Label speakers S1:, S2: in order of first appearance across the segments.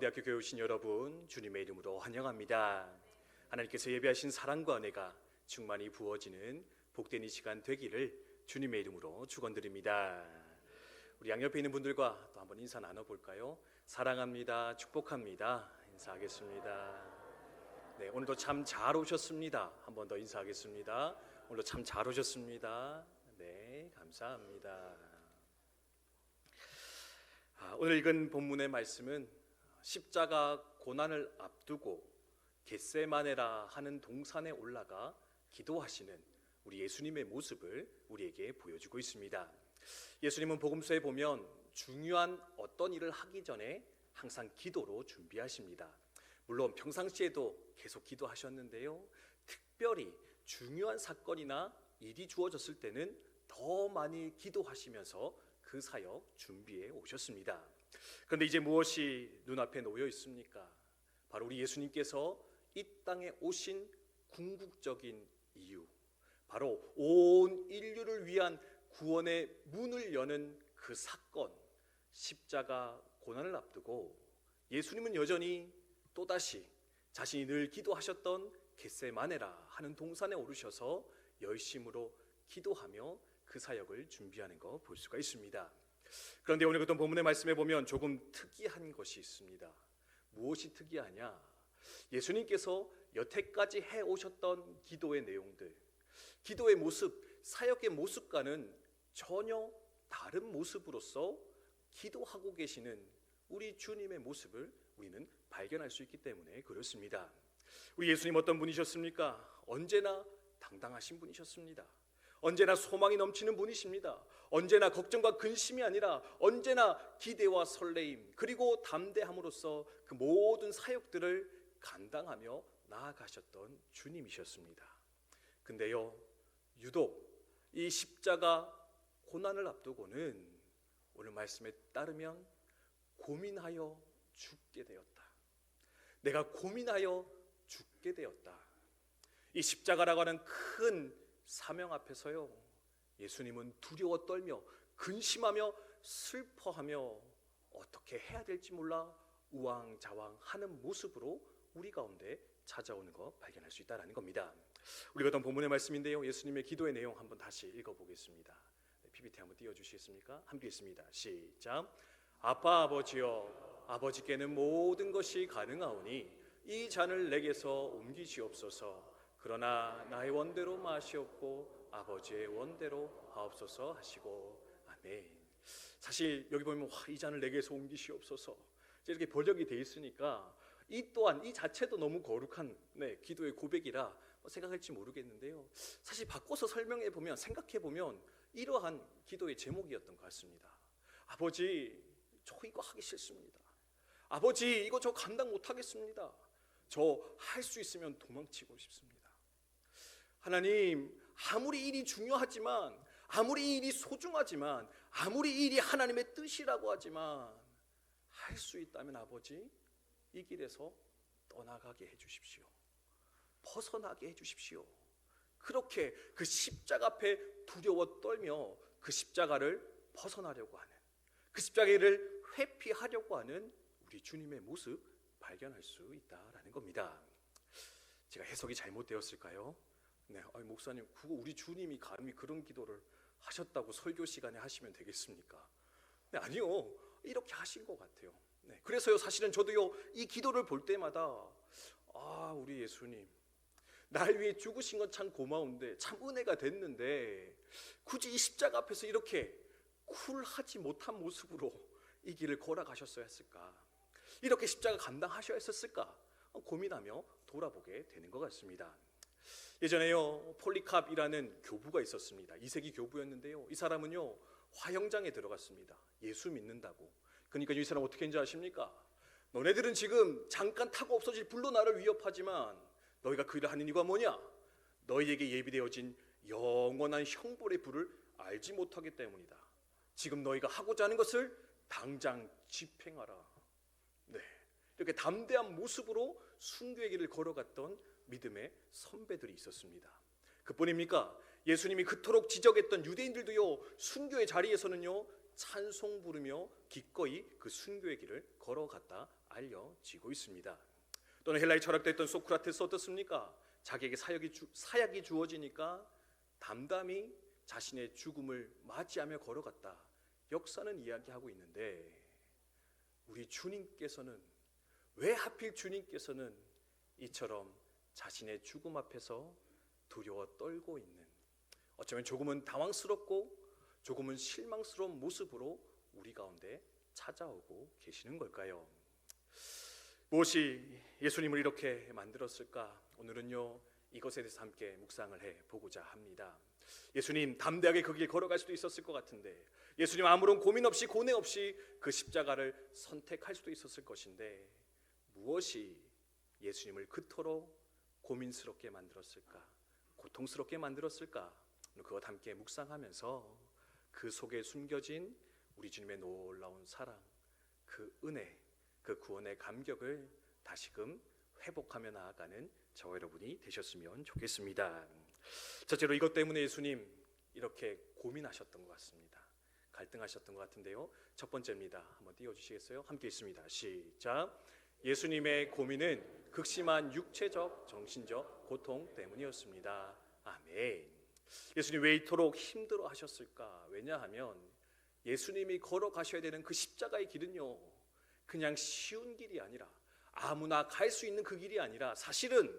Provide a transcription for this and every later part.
S1: 서강대학교 교회 오신 여러분, 주님의 이름으로 환영합니다. 하나님께서 예비하신 사랑과 은혜가 충만히 부어지는 복된 이 시간 되기를 주님의 이름으로 축원드립니다. 우리 양옆에 있는 분들과 또 한번 인사 나눠볼까요? 사랑합니다, 축복합니다. 인사하겠습니다. 네, 오늘도 참 잘 오셨습니다. 한 번 더 인사하겠습니다. 오늘도 참 잘 오셨습니다. 네, 감사합니다. 오늘 읽은 본문의 말씀은 십자가 고난을 앞두고 겟세마네라 하는 동산에 올라가 기도하시는 우리 예수님의 모습을 우리에게 보여주고 있습니다. 예수님은 복음서에 보면 중요한 어떤 일을 하기 전에 항상 기도로 준비하십니다. 물론 평상시에도 계속 기도하셨는데요, 특별히 중요한 사건이나 일이 주어졌을 때는 더 많이 기도하시면서 그 사역 준비해 오셨습니다. 그런데 이제 무엇이 눈앞에 놓여 있습니까? 바로 우리 예수님께서 이 땅에 오신 궁극적인 이유, 바로 온 인류를 위한 구원의 문을 여는 그 사건, 십자가 고난을 앞두고 예수님은 여전히 또다시 자신이 늘 기도하셨던 겟세마네라 하는 동산에 오르셔서 열심으로 기도하며 그 사역을 준비하는 거 볼 수가 있습니다. 그런데 오늘 어떤 본문의 말씀에 보면 조금 특이한 것이 있습니다. 무엇이 특이하냐? 예수님께서 여태까지 해오셨던 기도의 내용들, 기도의 모습, 사역의 모습과는 전혀 다른 모습으로서 기도하고 계시는 우리 주님의 모습을 우리는 발견할 수 있기 때문에 그렇습니다. 우리 예수님 어떤 분이셨습니까? 언제나 당당하신 분이셨습니다. 언제나 소망이 넘치는 분이십니다. 언제나 걱정과 근심이 아니라 언제나 기대와 설레임 그리고 담대함으로써 그 모든 사역들을 감당하며 나아가셨던 주님이셨습니다. 근데요, 유독 이 십자가 고난을 앞두고는 오늘 말씀에 따르면 고민하여 죽게 되었다. 내가 고민하여 죽게 되었다. 이 십자가라고 하는 큰 사명 앞에서요, 예수님은 두려워 떨며 근심하며 슬퍼하며 어떻게 해야 될지 몰라 우왕좌왕하는 모습으로 우리 가운데 찾아오는 거 발견할 수 있다는 겁니다. 우리가 어떤 본문의 말씀인데요, 예수님의 기도의 내용 한번 다시 읽어보겠습니다. PPT 한번 띄워주시겠습니까? 함께 읽습니다. 시작. 아빠 아버지여, 아버지께는 모든 것이 가능하오니 이 잔을 내게서 옮기시옵소서. 그러나 나의 원대로 마시옵고 아버지의 원대로 하옵소서 하시고 아멘. 사실 여기 보면 이 잔을 내게서 옮기시옵소서 이렇게 번역이 돼 있으니까 이 또한 이 자체도 너무 거룩한 기도의 고백이라 생각할지 모르겠는데요, 사실 바꿔서 설명해 보면 생각해 보면 이러한 기도의 제목이었던 것 같습니다. 아버지, 저 이거 하기 싫습니다. 아버지, 이거 저 감당 못하겠습니다. 저 할 수 있으면 도망치고 싶습니다. 하나님, 아무리 일이 중요하지만, 아무리 일이 소중하지만, 아무리 일이 하나님의 뜻이라고 하지만 할 수 있다면 아버지, 이 길에서 떠나가게 해주십시오. 벗어나게 해주십시오. 그렇게 그 십자가 앞에 두려워 떨며 그 십자가를 벗어나려고 하는, 그 십자가를 회피하려고 하는 우리 주님의 모습 발견할 수 있다라는 겁니다. 제가 해석이 잘못되었을까요? 목사님, 그거 우리 주님이 감히 그런 기도를 하셨다고 설교 시간에 하시면 되겠습니까? 아니요, 이렇게 하신 것 같아요. 그래서요, 사실은 저도요, 이 기도를 볼 때마다 우리 예수님, 날 위해 죽으신 건 참 고마운데, 참 은혜가 됐는데 굳이 이 십자가 앞에서 이렇게 쿨하지 못한 모습으로 이 길을 걸어가셨어야 했을까? 이렇게 십자가 감당하셔야 했었을까? 고민하며 돌아보게 되는 것 같습니다. 예전에요, 폴리캅이라는 교부가 있었습니다. 2세기 교부였는데요, 이 사람은요 화형장에 들어갔습니다. 예수 믿는다고. 그러니까 이 사람 어떻게 했는지 아십니까? 너네들은 지금 잠깐 타고 없어질 불로 나를 위협하지만 너희가 그 일을 하는 이유가 뭐냐? 너희에게 예비되어진 영원한 형벌의 불을 알지 못하기 때문이다. 지금 너희가 하고자 하는 것을 당장 집행하라. 이렇게 담대한 모습으로 순교의 길을 걸어갔던 믿음의 선배들이 있었습니다. 그뿐입니까? 예수님이 그토록 지적했던 유대인들도요, 순교의 자리에서는요 찬송 부르며 기꺼이 그 순교의 길을 걸어갔다 알려지고 있습니다. 또는 헬라의 철학도 했던 소크라테스 어떻습니까? 자기에게 사약이 주어지니까 담담히 자신의 죽음을 맞이하며 걸어갔다. 역사는 이야기하고 있는데 우리 주님께서는 왜 하필 주님께서는 이처럼 자신의 죽음 앞에서 두려워 떨고 있는, 어쩌면 조금은 당황스럽고 조금은 실망스러운 모습으로 우리 가운데 찾아오고 계시는 걸까요? 무엇이 예수님을 이렇게 만들었을까? 오늘은요 이것에 대해서 함께 묵상을 해보고자 합니다. 예수님 담대하게 그 길 걸어갈 수도 있었을 것 같은데, 예수님 아무런 고민 없이 고뇌 없이 그 십자가를 선택할 수도 있었을 것인데, 무엇이 예수님을 그토록 고민스럽게 만들었을까? 고통스럽게 만들었을까? 그것 함께 묵상하면서 그 속에 숨겨진 우리 주님의 놀라운 사랑, 그 은혜, 그 구원의 감격을 다시금 회복하며 나아가는 저와 여러분이 되셨으면 좋겠습니다. 첫째로 이것 때문에 예수님 이렇게 고민하셨던 것 같습니다. 갈등하셨던 것 같은데요. 첫 번째입니다. 한번 띄워주시겠어요? 함께 있습니다. 시작. 예수님의 고민은 극심한 육체적, 정신적 고통 때문이었습니다. 아멘. 예수님 왜 이토록 힘들어 하셨을까? 왜냐하면 예수님이 걸어가셔야 되는 그 십자가의 길은요 그냥 쉬운 길이 아니라, 아무나 갈 수 있는 그 길이 아니라 사실은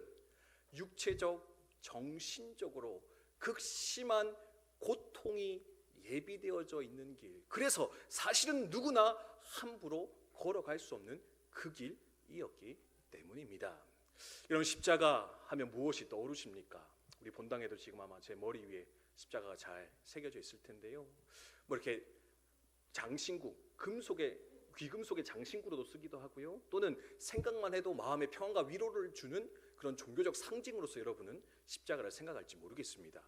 S1: 육체적, 정신적으로 극심한 고통이 예비되어져 있는 길, 그래서 사실은 누구나 함부로 걸어갈 수 없는 그 길이었기 때문입니다. 여러분, 십자가 하면 무엇이 떠오르십니까? 우리 본당에도 지금 아마 제 머리 위에 십자가가 잘 새겨져 있을 텐데요, 뭐 이렇게 장신구, 귀금속의 장신구로도 쓰기도 하고요, 또는 생각만 해도 마음의 평안과 위로를 주는 그런 종교적 상징으로서 여러분은 십자가를 생각할지 모르겠습니다.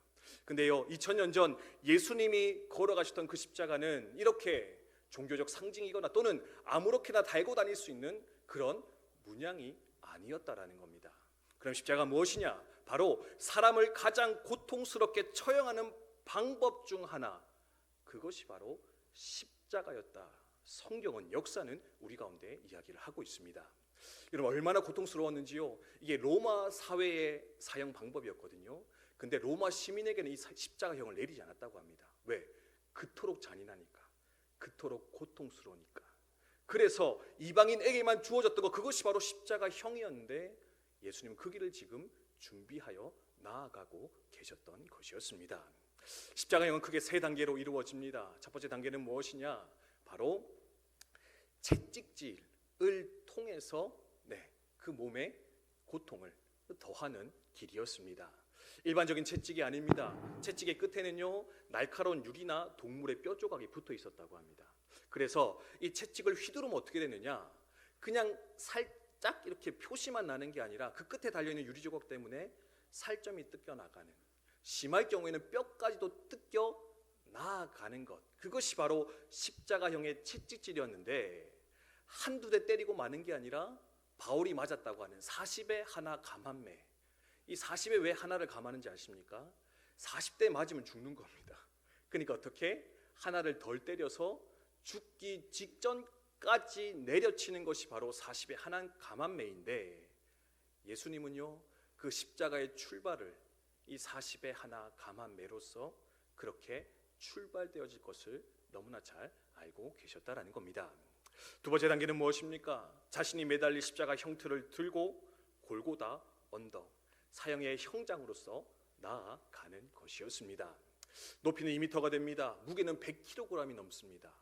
S1: 근데요 2000년 전 예수님이 걸어가셨던 그 십자가는 이렇게 종교적 상징이거나 또는 아무렇게나 달고 다닐 수 있는 그런 문양이 아니었다라는 겁니다. 그럼 십자가 무엇이냐? 바로 사람을 가장 고통스럽게 처형하는 방법 중 하나, 그것이 바로 십자가였다. 성경은, 역사는 우리 가운데 이야기를 하고 있습니다. 여러분, 얼마나 고통스러웠는지요. 이게 로마 사회의 사형 방법이었거든요. 근데 로마 시민에게는 이 십자가형을 내리지 않았다고 합니다. 왜? 그토록 잔인하니까, 그토록 고통스러우니까. 그래서 이방인에게만 주어졌던 것, 그것이 바로 십자가형이었는데 예수님은 그 길을 지금 준비하여 나아가고 계셨던 것이었습니다. 십자가형은 크게 세 단계로 이루어집니다. 첫 번째 단계는 무엇이냐? 바로 채찍질을 통해서 그 몸의 고통을 더하는 길이었습니다. 일반적인 채찍이 아닙니다. 채찍의 끝에는요 날카로운 유리나 동물의 뼈 조각이 붙어 있었다고 합니다. 그래서 이 채찍을 휘두르면 어떻게 되느냐? 그냥 살짝 이렇게 표시만 나는 게 아니라 그 끝에 달려있는 유리 조각 때문에 살점이 뜯겨 나가는, 심할 경우에는 뼈까지도 뜯겨 나아가는 것, 그것이 바로 십자가형의 채찍질이었는데, 한두 대 때리고 마는 게 아니라 바울이 맞았다고 하는 40의 하나 감한매. 이 40에 왜 하나를 감하는지 아십니까? 40대 맞으면 죽는 겁니다. 그러니까 어떻게? 하나를 덜 때려서 죽기 직전까지 내려치는 것이 바로 40의 하나 감한매인데, 예수님은요 그 십자가의 출발을 이 40의 하나 감한매로서 그렇게 출발되어질 것을 너무나 잘 알고 계셨다라는 겁니다. 두 번째 단계는 무엇입니까? 자신이 매달릴 십자가 형틀을 들고 골고다 언덕, 사형의 형장으로서 나아가는 것이었습니다. 높이는 2m가 됩니다. 무게는 100kg이 넘습니다.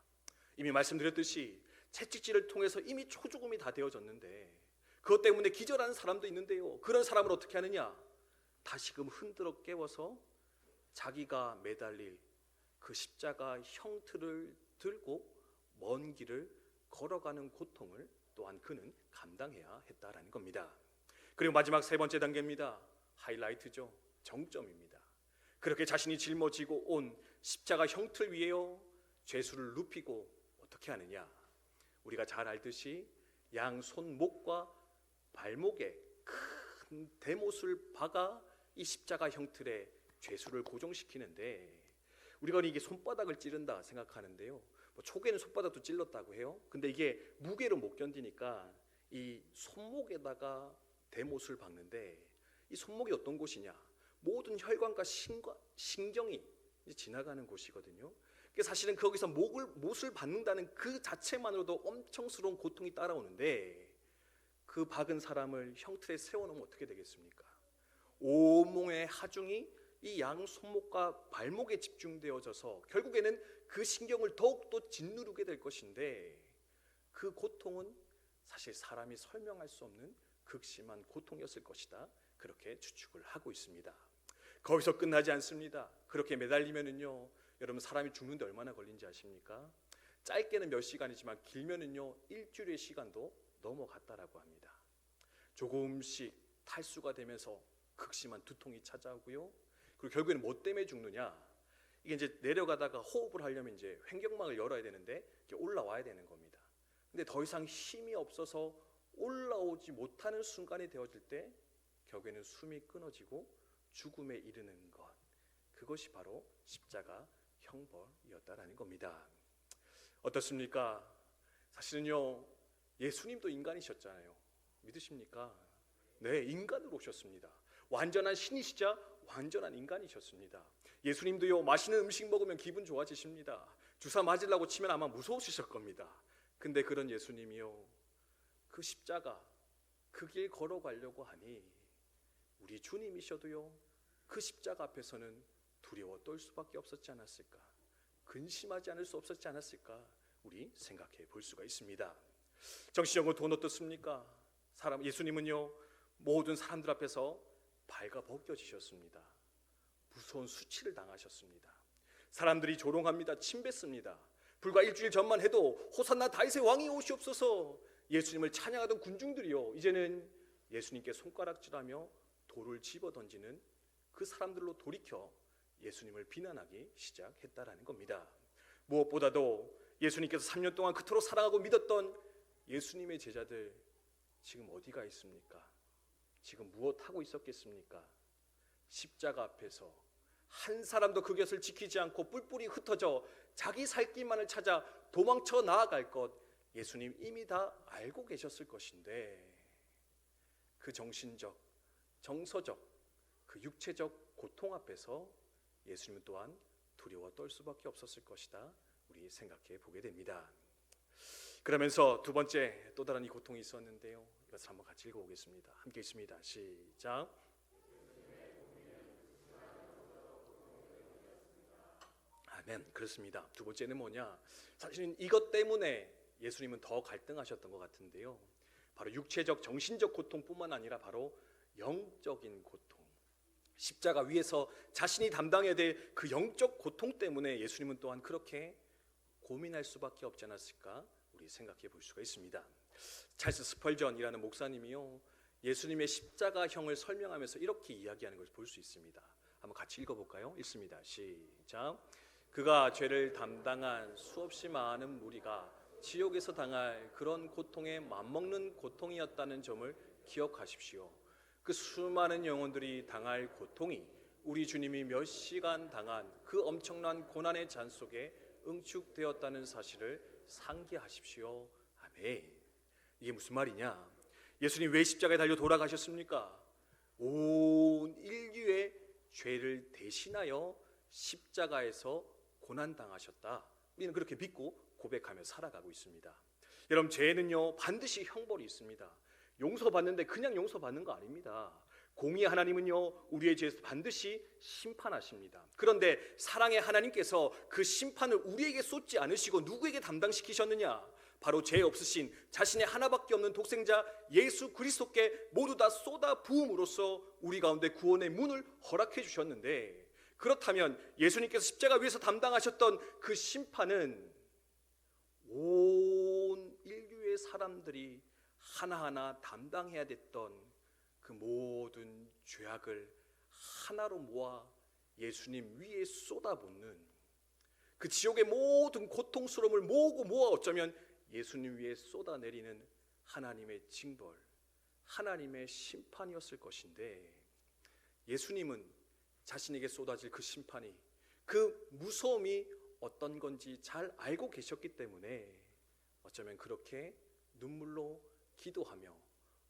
S1: 이미 말씀드렸듯이 채찍질을 통해서 이미 초죽음이 다 되어졌는데, 그것 때문에 기절하는 사람도 있는데요, 그런 사람을 어떻게 하느냐? 다시금 흔들어 깨워서 자기가 매달릴 그 십자가 형틀을 들고 먼 길을 걸어가는 고통을 또한 그는 감당해야 했다라는 겁니다. 그리고 마지막 세 번째 단계입니다. 하이라이트죠. 정점입니다. 그렇게 자신이 짊어지고 온 십자가 형틀 위에요 죄수를 눕히고 어떻게 하느냐? 우리가 잘 알듯이 양 손목과 발목에 큰 대못을 박아 이 십자가 형틀에 죄수를 고정시키는데, 우리가 이게 손바닥을 찌른다 생각하는데요, 뭐 초기에는 손바닥도 찔렀다고 해요. 근데 이게 무게로 못 견디니까 이 손목에다가 대못을 박는데 이 손목이 어떤 곳이냐? 모든 혈관과 신경이 지나가는 곳이거든요. 사실은 거기서 못을 박는다는 그 자체만으로도 엄청스러운 고통이 따라오는데 그 박은 사람을 형틀에 세워놓으면 어떻게 되겠습니까? 온몸의 하중이 이 양 손목과 발목에 집중되어져서 결국에는 그 신경을 더욱더 짓누르게 될 것인데 그 고통은 사실 사람이 설명할 수 없는 극심한 고통이었을 것이다. 그렇게 추측을 하고 있습니다. 거기서 끝나지 않습니다. 그렇게 매달리면은요, 여러분 사람이 죽는데 얼마나 걸린지 아십니까? 짧게는 몇 시간이지만 길면은요 일주일의 시간도 넘어갔다라고 합니다. 조금씩 탈수가 되면서 극심한 두통이 찾아오고요. 그리고 결국에는 뭐 때문에 죽느냐? 이게 이제 내려가다가 호흡을 하려면 이제 횡격막을 열어야 되는데 이렇게 올라와야 되는 겁니다. 근데 더 이상 힘이 없어서 올라오지 못하는 순간이 되어질 때 결국에는 숨이 끊어지고 죽음에 이르는 것, 그것이 바로 십자가 형벌이었다라는 겁니다. 어떻습니까? 사실은요 예수님도 인간이셨잖아요. 믿으십니까? 네, 인간으로 오셨습니다. 완전한 신이시자 완전한 인간이셨습니다. 예수님도요 맛있는 음식 먹으면 기분 좋아지십니다. 주사 맞으려고 치면 아마 무서우실 겁니다. 근데 그런 예수님이요 그 십자가 그 길 걸어가려고 하니 우리 주님이셔도요 그 십자가 앞에서는 두려워 떨 수밖에 없었지 않았을까? 근심하지 않을 수 없었지 않았을까? 우리 생각해 볼 수가 있습니다. 정신적으로 돈 어떻습니까? 예수님은요 모든 사람들 앞에서 발가 벗겨지셨습니다. 무서운 수치를 당하셨습니다. 사람들이 조롱합니다. 침뱉습니다. 불과 일주일 전만 해도 호산나 다윗의 왕이 오시옵소서 예수님을 찬양하던 군중들이요 이제는 예수님께 손가락질하며 돌을 집어던지는 그 사람들로 돌이켜 예수님을 비난하기 시작했다라는 겁니다. 무엇보다도 예수님께서 3년 동안 그토록 사랑하고 믿었던 예수님의 제자들 지금 어디가 있습니까? 지금 무엇하고 있었겠습니까? 십자가 앞에서 한 사람도 그 곁을 지키지 않고 뿔뿔이 흩어져 자기 살 길만을 찾아 도망쳐 나아갈 것 예수님 이미 다 알고 계셨을 것인데 그 정신적, 정서적, 그 육체적 고통 앞에서 예수님은 또한 두려워 떨 수밖에 없었을 것이다. 우리 생각해 보게 됩니다. 그러면서 두 번째 또 다른 이 고통이 있었는데요. 이것을 한번 같이 읽어보겠습니다. 함께 있습니다. 시작. 아멘. 그렇습니다. 두 번째는 뭐냐? 사실은 이것 때문에 예수님은 더 갈등하셨던 것 같은데요. 바로 육체적, 정신적 고통뿐만 아니라 바로 영적인 고통. 십자가 위에서 자신이 담당해야 될 그 영적 고통 때문에 예수님은 또한 그렇게 고민할 수밖에 없지 않았을까? 우리 생각해 볼 수가 있습니다. 찰스 스펄전이라는 목사님이요 예수님의 십자가형을 설명하면서 이렇게 이야기하는 것을 볼 수 있습니다. 한번 같이 읽어볼까요? 읽습니다. 시작. 그가 죄를 담당한 수없이 많은 무리가 지옥에서 당할 그런 고통에 맞먹는 고통이었다는 점을 기억하십시오. 그 수많은 영혼들이 당할 고통이 우리 주님이 몇 시간 당한 그 엄청난 고난의 잔 속에 응축되었다는 사실을 상기하십시오. 아멘. 이게 무슨 말이냐? 예수님 왜 십자가에 달려 돌아가셨습니까? 온 인류의 죄를 대신하여 십자가에서 고난당하셨다. 우리는 그렇게 믿고 고백하며 살아가고 있습니다. 여러분 죄는요 반드시 형벌이 있습니다. 용서받는데 그냥 용서받는 거 아닙니다. 공의의 하나님은요 우리의 죄에서 반드시 심판하십니다. 그런데 사랑의 하나님께서 그 심판을 우리에게 쏟지 않으시고 누구에게 담당시키셨느냐? 바로 죄 없으신 자신의 하나밖에 없는 독생자 예수 그리스도께 모두 다 쏟아 부음으로써 우리 가운데 구원의 문을 허락해 주셨는데, 그렇다면 예수님께서 십자가 위에서 담당하셨던 그 심판은 온 인류의 사람들이 하나하나 담당해야 됐던 그 모든 죄악을 하나로 모아 예수님 위에 쏟아붓는 그 지옥의 모든 고통스러움을 모으고 모아 어쩌면 예수님 위에 쏟아내리는 하나님의 징벌, 하나님의 심판이었을 것인데, 예수님은 자신에게 쏟아질 그 심판이, 그 무서움이 어떤 건지 잘 알고 계셨기 때문에 어쩌면 그렇게 눈물로 기도하며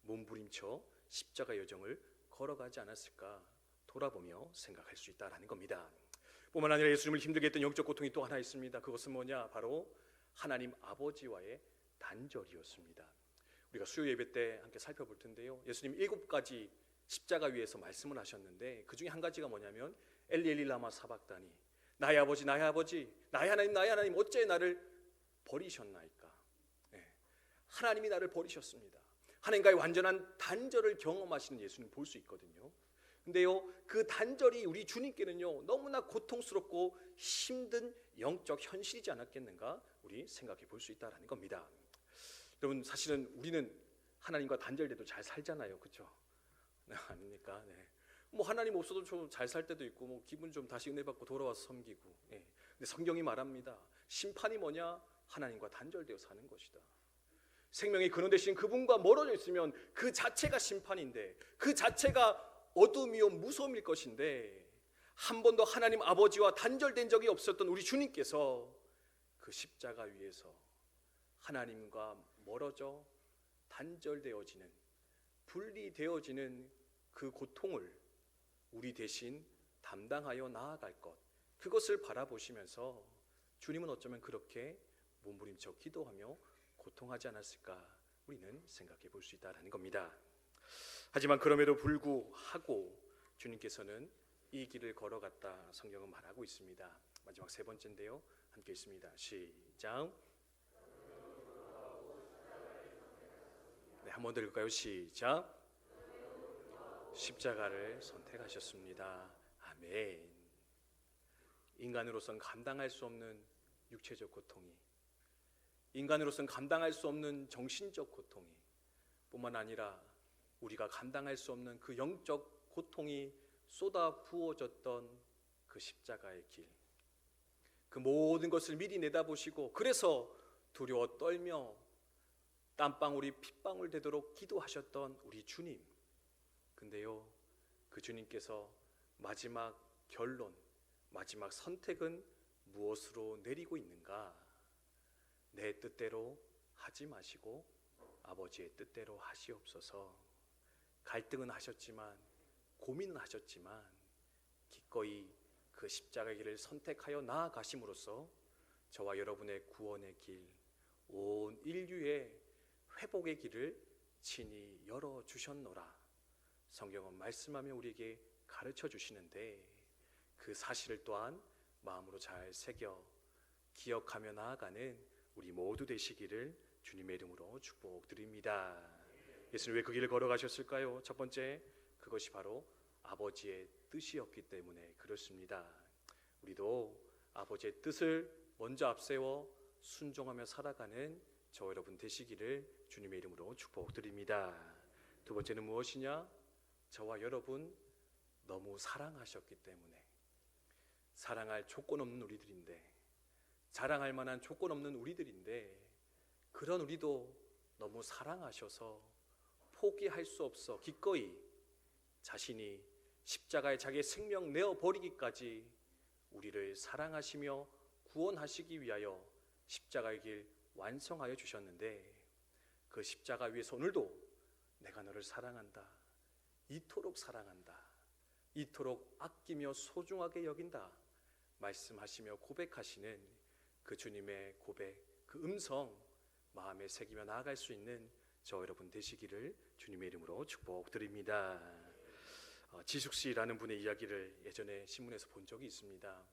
S1: 몸부림쳐 십자가 여정을 걸어가지 않았을까 돌아보며 생각할 수 있다라는 겁니다. 뿐만 아니라 예수님을 힘들게 했던 영적 고통이 또 하나 있습니다. 그것은 뭐냐? 바로 하나님 아버지와의 단절이었습니다. 우리가 수요 예배 때 함께 살펴볼 텐데요, 예수님 7가지 십자가 위에서 말씀을 하셨는데 그 중에 한 가지가 뭐냐면 엘리 엘리 라마 사박다니, 나의 아버지 나의 아버지, 나의 하나님 어째 나를 버리셨나이까. 하나님이 나를 버리셨습니다. 하나님과의 완전한 단절을 경험하시는 예수님 볼 수 있거든요. 근데요, 그 단절이 우리 주님께는요 너무나 고통스럽고 힘든 영적 현실이지 않았겠는가 우리 생각해 볼 수 있다라는 겁니다. 여러분, 사실은 우리는 하나님과 단절돼도 잘 살잖아요, 그렇죠? 아닙니까? 뭐 하나님 없어도 좀 잘 살 때도 있고, 뭐 기분 좀 다시 은혜 받고 돌아와서 섬기고. 근데 성경이 말합니다. 심판이 뭐냐? 하나님과 단절되어 사는 것이다. 생명의 근원 되신 그분과 멀어져 있으면 그 자체가 심판인데, 그 자체가 어둠이요 무서움일 것인데, 한 번도 하나님 아버지와 단절된 적이 없었던 우리 주님께서 그 십자가 위에서 하나님과 멀어져 단절되어지는, 분리되어지는 그 고통을 우리 대신 담당하여 나아갈 것, 그것을 바라보시면서 주님은 어쩌면 그렇게 몸부림쳐 기도하며 고통하지 않았을까 우리는 생각해 볼 수 있다는 겁니다. 하지만 그럼에도 불구하고 주님께서는 이 길을 걸어갔다 성경은 말하고 있습니다. 마지막 세 번째인데요, 함께 있습니다. 시작. 한 번 더 읽을까요? 시작. 십자가를 선택하셨습니다. 아멘. 인간으로서는 감당할 수 없는 육체적 고통이, 인간으로서는 감당할 수 없는 정신적 고통이, 뿐만 아니라 우리가 감당할 수 없는 그 영적 고통이 쏟아 부어졌던 그 십자가의 길, 그 모든 것을 미리 내다보시고, 그래서 두려워 떨며 땀방울이 핏방울 되도록 기도하셨던 우리 주님. 근데요, 그 주님께서 마지막 결론, 마지막 선택은 무엇으로 내리고 있는가? 내 뜻대로 하지 마시고 아버지의 뜻대로 하시옵소서. 갈등은 하셨지만, 고민은 하셨지만 기꺼이 그 십자가의 길을 선택하여 나아가심으로써 저와 여러분의 구원의 길, 온 인류의 회복의 길을 친히 열어주셨노라. 성경은 말씀하며 우리에게 가르쳐 주시는데, 그 사실을 또한 마음으로 잘 새겨 기억하며 나아가는 우리 모두 되시기를 주님의 이름으로 축복드립니다. 예수님 왜 그 길을 걸어가셨을까요? 첫 번째, 그것이 바로 아버지의 뜻이었기 때문에 그렇습니다. 우리도 아버지의 뜻을 먼저 앞세워 순종하며 살아가는 저 여러분 되시기를 주님의 이름으로 축복드립니다. 두 번째는 무엇이냐? 저와 여러분 너무 사랑하셨기 때문에, 사랑할 조건 없는 우리들인데, 자랑할 만한 조건 없는 우리들인데, 그런 우리도 너무 사랑하셔서 포기할 수 없어 기꺼이 자신이 십자가에 자기의 생명 내어버리기까지 우리를 사랑하시며 구원하시기 위하여 십자가의 길 완성하여 주셨는데, 그 십자가 위에서 오늘도 내가 너를 사랑한다, 이토록 사랑한다, 이토록 아끼며 소중하게 여긴다 말씀하시며 고백하시는 그 주님의 고백, 그 음성 마음에 새기며 나아갈 수 있는 저 여러분 되시기를 주님의 이름으로 축복드립니다. 지숙씨라는 분의 이야기를 예전에 신문에서 본 적이 있습니다.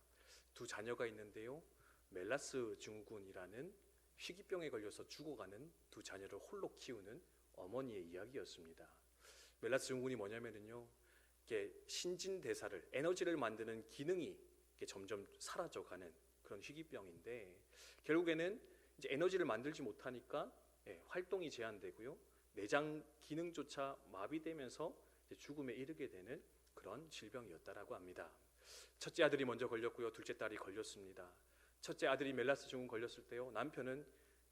S1: 두 자녀가 있는데요, 멜라스 증후군이라는 희귀병에 걸려서 죽어가는 두 자녀를 홀로 키우는 어머니의 이야기였습니다. 멜라스 증후군이 뭐냐면요, 이게 신진대사를, 에너지를 만드는 기능이 점점 사라져가는 그런 희귀병인데, 결국에는 이제 에너지를 만들지 못하니까 활동이 제한되고요, 내장 기능조차 마비되면서 죽음에 이르게 되는 그런 질병이었다라고 합니다. 첫째 아들이 먼저 걸렸고요, 둘째 딸이 걸렸습니다. 첫째 아들이 멜라스 증후군 걸렸을 때요, 남편은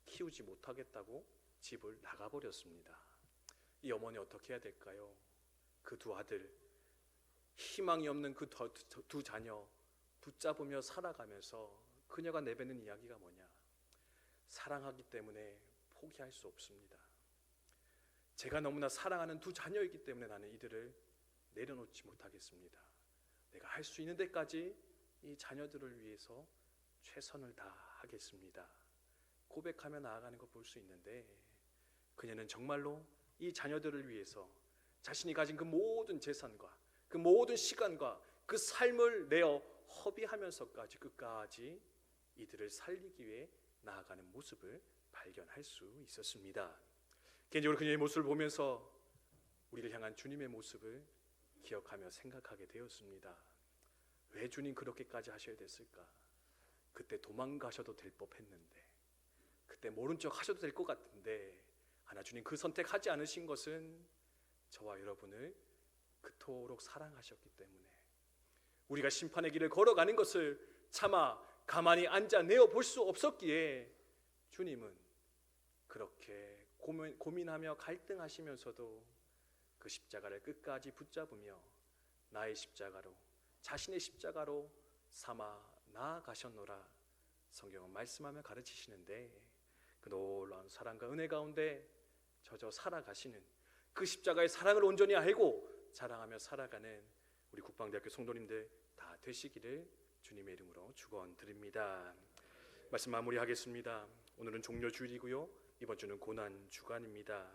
S1: 키우지 못하겠다고 집을 나가버렸습니다. 이 어머니 어떻게 해야 될까요? 그 두 아들, 희망이 없는 그 두 자녀 붙잡으며 살아가면서 그녀가 내뱉는 이야기가 뭐냐? 사랑하기 때문에 포기할 수 없습니다. 제가 너무나 사랑하는 두 자녀이기 때문에 나는 이들을 내려놓지 못하겠습니다. 내가 할 수 있는 데까지 이 자녀들을 위해서 최선을 다하겠습니다. 고백하며 나아가는 거 볼 수 있는데, 그녀는 정말로 이 자녀들을 위해서 자신이 가진 그 모든 재산과 그 모든 시간과 그 삶을 내어 허비하면서까지 끝까지 이들을 살리기 위해 나아가는 모습을 발견할 수 있었습니다. 개인적으로 그녀의 모습을 보면서 우리를 향한 주님의 모습을 기억하며 생각하게 되었습니다. 왜 주님 그렇게까지 하셔야 됐을까? 그때 도망가셔도 될 법했는데, 그때 모른 척 하셔도 될 것 같은데, 하나 주님 그 선택하지 않으신 것은 저와 여러분을 그토록 사랑하셨기 때문에, 우리가 심판의 길을 걸어가는 것을 차마 가만히 앉아 내어 볼 수 없었기에 주님은 그렇게 고민하며 갈등하시면서도 그 십자가를 끝까지 붙잡으며 나의 십자가로, 자신의 십자가로 삼아 나아가셨노라 성경은 말씀하며 가르치시는데, 그 놀라운 사랑과 은혜 가운데 젖어 살아가시는 그 십자가의 사랑을 온전히 알고 자랑하며 살아가는 우리 국방대학교 성도님들 다 되시기를 주님의 이름으로 축원드립니다. 말씀 마무리하겠습니다. 오늘은 종료주일이고요, 이번 주는 고난 주간입니다.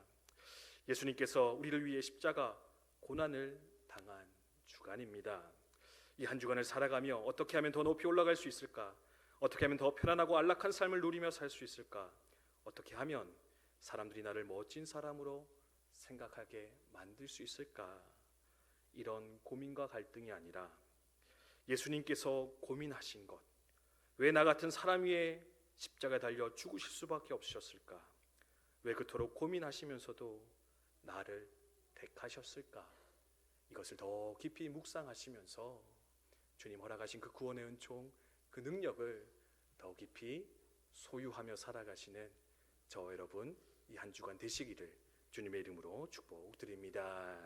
S1: 예수님께서 우리를 위해 십자가 고난을 당한 주간입니다. 이 한 주간을 살아가며 어떻게 하면 더 높이 올라갈 수 있을까? 어떻게 하면 더 편안하고 안락한 삶을 누리며 살 수 있을까? 어떻게 하면 사람들이 나를 멋진 사람으로 생각하게 만들 수 있을까? 이런 고민과 갈등이 아니라 예수님께서 고민하신 것, 왜 나 같은 사람 위에 십자가에 달려 죽으실 수밖에 없으셨을까? 왜 그토록 고민하시면서도 나를 택하셨을까? 이것을 더 깊이 묵상하시면서 주님 허락하신 그 구원의 은총, 그 능력을 더 깊이 소유하며 살아가시는 저 여러분 이 한 주간 되시기를 주님의 이름으로 축복드립니다.